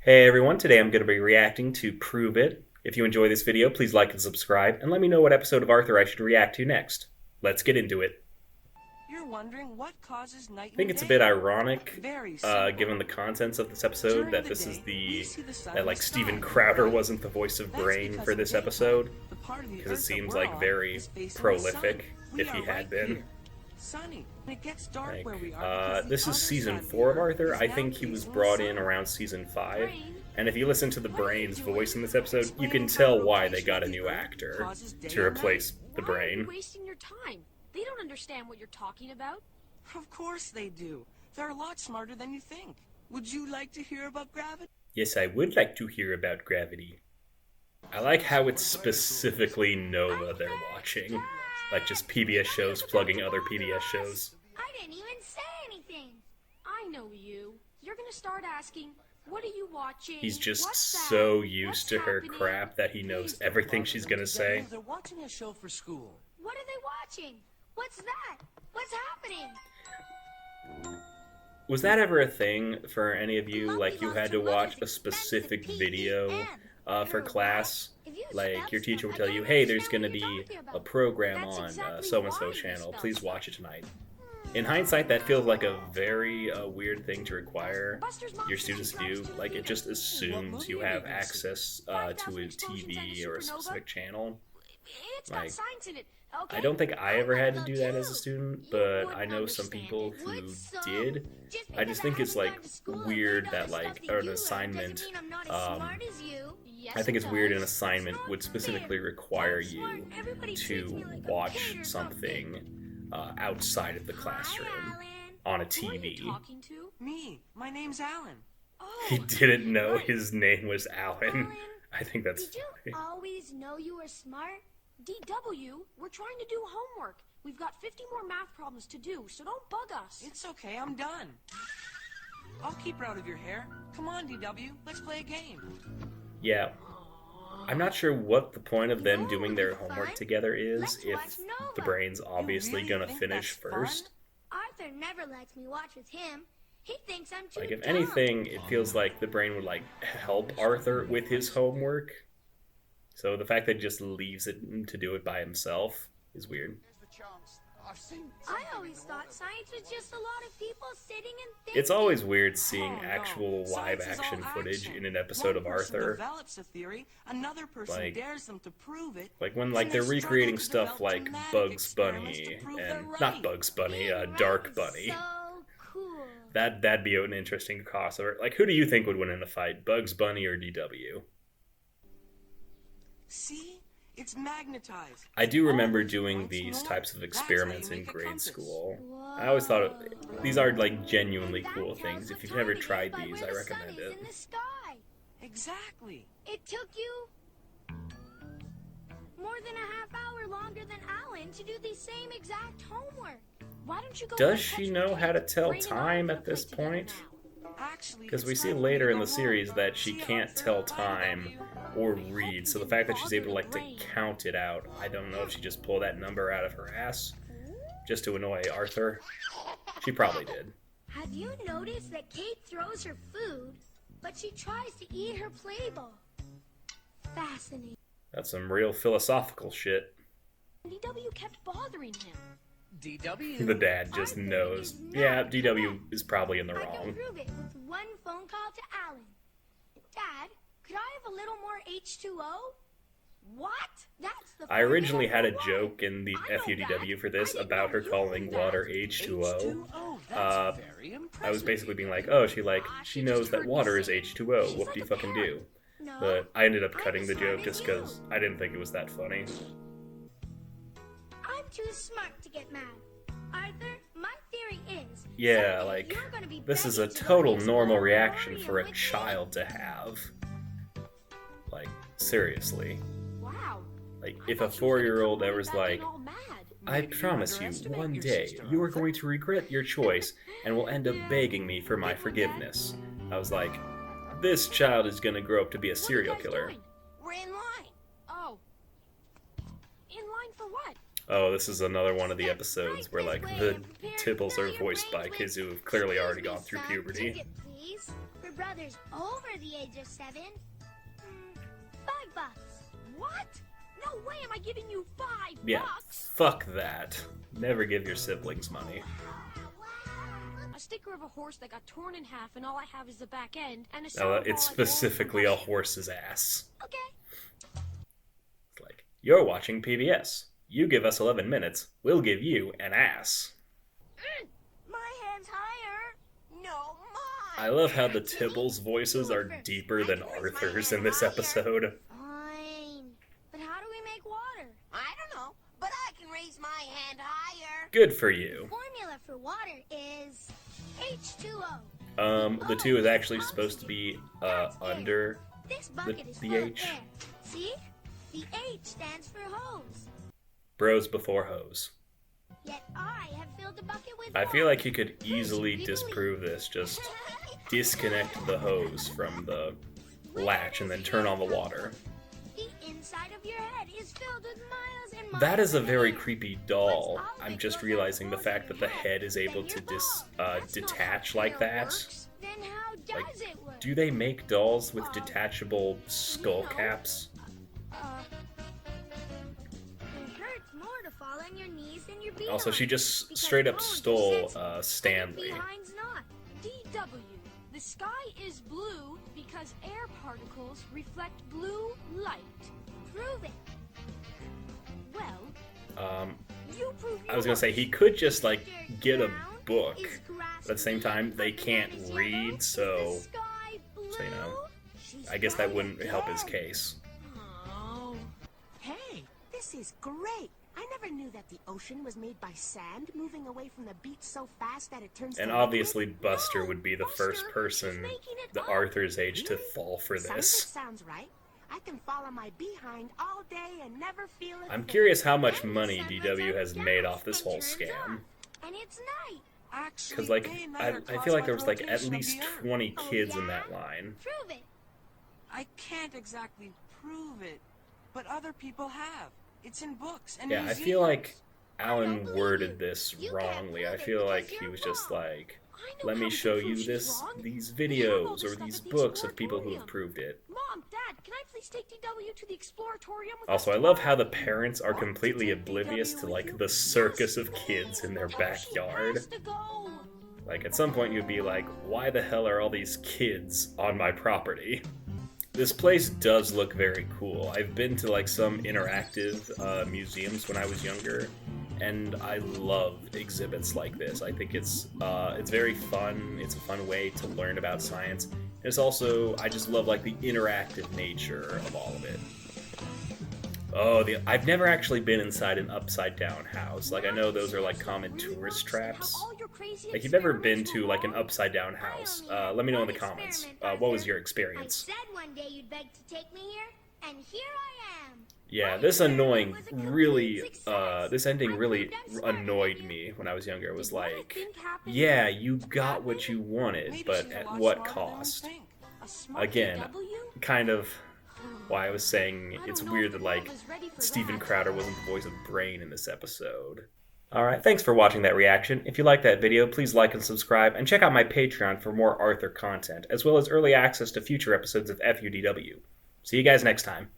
Hey everyone, today I'm going to be reacting to Prove It. If you enjoy this video, please like and subscribe, and let me know what episode of Arthur I should react to next. Let's get into it. You're wondering what causes night I think and it's a day? bit ironic, Very simple. given the contents of this episode, During that the this is day, we see the sun that and like sky, Steven Crowder right? wasn't the voice of That's Brain because for in this daytime, episode, the part of the because it Earth that seems we're like on very is facing the prolific sun. if he We are had right been. here. Sunny. And it gets dark where we are because This the is other season side of the 4 of Earth Arthur. is I now think he was facing the brought in sun. around season 5. Brain, And if you listen to the What are you Brain's doing? voice in this episode, you can Explaining tell how why they rotation got a of the new Earth actor causes day to and replace night. the why are you Brain. wasting your time? They don't understand what you're talking about. Of course they do. They're a lot smarter than you think. Would you like to hear about gravity? Yes, I would like to hear about gravity. I like how it's specifically Nova they're watching. Like just PBS shows plugging other PBS shows. I didn't even say anything. I know you. You're gonna start asking, what are you watching? He's just What's that? so used What's to her happening?" crap that he knows everything she's gonna say. They're watching a show for school. What are they watching? What's that? What's happening? Was that ever a thing for any of you? Like you had to watch a specific video for class? Like your teacher would tell you, hey, there's gonna be a program on so-and-so channel. Please watch it tonight. In hindsight, that feels like a very weird thing to require your students to do. Like, it just assumes you have access to a TV or a specific channel. It's got Like, science in it. Okay. I don't think I ever had to do that as a student, but I know some people who did. I just think it's, like, weird that, like, an assignment, I think it's weird an assignment would specifically require you to watch something outside of the classroom on a Who are you TV. talking to? Me. My name's Alan. Oh, He didn't know right. his name was Alan. Alan, I think that's Did you funny. always know you were smart? DW, we're trying to do homework. We've got 50 more math problems to do, so don't bug us. It's okay, I'm done. I'll keep her out of your hair. Come on, DW, let's play a game. Yeah. I'm not sure what the point of them doing their homework together is Let's if watch Nova. the Brain's obviously really gonna think finish that's first. Arthur never lets me watch with him. He thinks I'm too Like, if dumb. anything, it feels like the Brain would, like, help Arthur with his homework. So the fact that he just leaves it to do it by himself is weird. I always thought science was just a lot of people sitting and thinking. It's always weird seeing Oh, no. actual live Science is all action footage action. in an episode of One person Arthur. develops a theory, another person Like- dares them to prove it. Like when and like they're they struggle recreating to stuff develop like dramatic Bugs experiments Bunny to prove and they're not right. Bugs Bunny, Being right Dark is Bunny. So cool. That'd be an interesting crossover. Like, who do you think would win in a fight, Bugs Bunny or DW? See? It's magnetized. I do remember Always doing points these north. types of That's how experiments you in make a grade compass. school. I always thought these are like genuinely That cool tells things. what If you've never time it is tried by these, where I the recommend sun is it. in the sky. Exactly. It took you more than a half hour longer than Alan to do the same exact homework. Why don't you go Does get she Tetra know how to Pak? tell Brain and time Arthur at this play together point? now. Actually, Because we it's see time for me later to in go the series home. that she See you, can't Arthur. tell Bye, time DW. or I hope read. So you the fact that didn't she's able to bother like the to Brain. count it out, I don't know if she just pulled that number out of her ass just to annoy Arthur. She probably did. Have you noticed that Kate throws her food, but she tries to eat her play ball? Fascinating. That's some real philosophical shit. DW kept bothering him. DW. The dad just Arthur knows. is not Yeah, DW correct. is probably in the I can wrong. prove it with one phone call to Alan. Dad, could I have a little more H2O? What? That's the I originally had a formula for joke in the I know FUDW that. for this I didn't about know her you calling knew that. water H2O. H2O. That's Uh, very I was impressive. basically being like, oh, she She knows just that heard me water is say it. H2O. She's Whoop like de a fucking parrot. do. No. But I ended up I'm cutting as the smart joke as just you. because I didn't think it was that funny. I'm too smart to get mad. Arthur, my theory is Yeah, someday like, you're gonna be this is a begging to go total explore normal the reaction Orient for a with me. child to have. Like, seriously. Wow. Like, I if a thought she was gonna 4-year-old come home ever's back like, all mad. I Maybe you promise you, underestimate one your day sister, you are Arthur. going to regret your choice and will end up begging me for my forgiveness. I was like, this child is gonna grow up to be a What are you serial guys killer. doing? We're in line. Oh. In line for what? Oh, this is another one of the episodes where, like, the Tibbles are voiced by kids who have clearly already gone through puberty. Ticket, please. For brother's over the age of 7, $5. What? No way am I giving you $5. Yeah, fuck that. Never give your siblings money. A sticker of a horse that got torn in half and all I have is the back end and a It's softball I bought specifically from a my- horse's ass. Okay. It's like, you're watching PBS. You give us 11 minutes, we'll give you an ass. My hand's higher. No, mine. I love how the Tibbles voices are deeper than Arthur's in this episode. Fine. But how do we make water? I don't know, but I can raise my hand higher. Good for you. Formula for water is H2O. The 2 is actually supposed to be under This bucket is the full of H. air. See? The H stands for hose. bros before hoes. Yet I have filled the bucket with I water. feel like you could easily disprove this. Just disconnect the hose from the latch and then turn on the water. The inside of your head is filled with miles and miles. That is a of very air. creepy doll. I'm just realizing the fact that the head is able to detach like that. Then how does it work? Do they make dolls with detachable skull caps? It hurts more to fall on your knees than your behind. Also, she just because straight up bones stole sits and Stanley. behind's not. DW. The sky is blue because air particles reflect blue light. Prove it. Well, You prove I was gonna say he could just like get a book, but at the same time they can't read, so you know, I guess that wouldn't help his case. oh, Hey, this is great. I never knew that the ocean was made by sand moving away from the beach so fast that it turns And to obviously liquid. Buster would be the first person, the Arthur's age, to fall for Some of it this. sounds right. I can fall on my behind all day and never feel it. I'm curious how much money DW has made off this whole scam. And it's night. Actually, Because, like, day and night I are feel caused like by there was, like, the at rotation of least the Earth. 20 kids in that line. Prove it. I can't exactly prove it, but other people have. It's in books and Yeah, I museums. feel like don't Alan believe worded you. this You can't wrongly. I prove it feel like because he you're was just wrong. like, I know let how me we can show prove you she's this, wrong. these We have all videos this or stuff these at the books of people who have Exploratorium. proved it. Mom, Dad, can I please take DW to the Exploratorium with Also, us I love tomorrow? how the parents are completely oblivious to like the circus of kids in their No, backyard. She has to go. Like at some point you'd be like, why the hell are all these kids on my property? This place does look very cool. I've been to like some interactive museums when I was younger, and I love exhibits like this. I think it's very fun. It's a fun way to learn about science. And it's also, I just love like the interactive nature of all of it. Oh, I've never actually been inside an upside down house. Like I know those are like common tourist traps. Like you've never been to like an upside down house? Let me know in the comments. What was your I experience? said one day you'd beg to take me here, and here I am. Yeah, this annoying really, this ending really annoyed me when I was younger. It was like, yeah, you got what you wanted, Maybe but she's a at lot what smarter than we cost? think. A smart Again, DW? kind of why I was saying I it's don't know weird if that the like world is ready for Steven that. Crowder wasn't the voice of Brain in this episode. Alright, thanks for watching that reaction. If you liked that video, please like and subscribe, and check out my Patreon for more Arthur content, as well as early access to future episodes of FUDW. See you guys next time.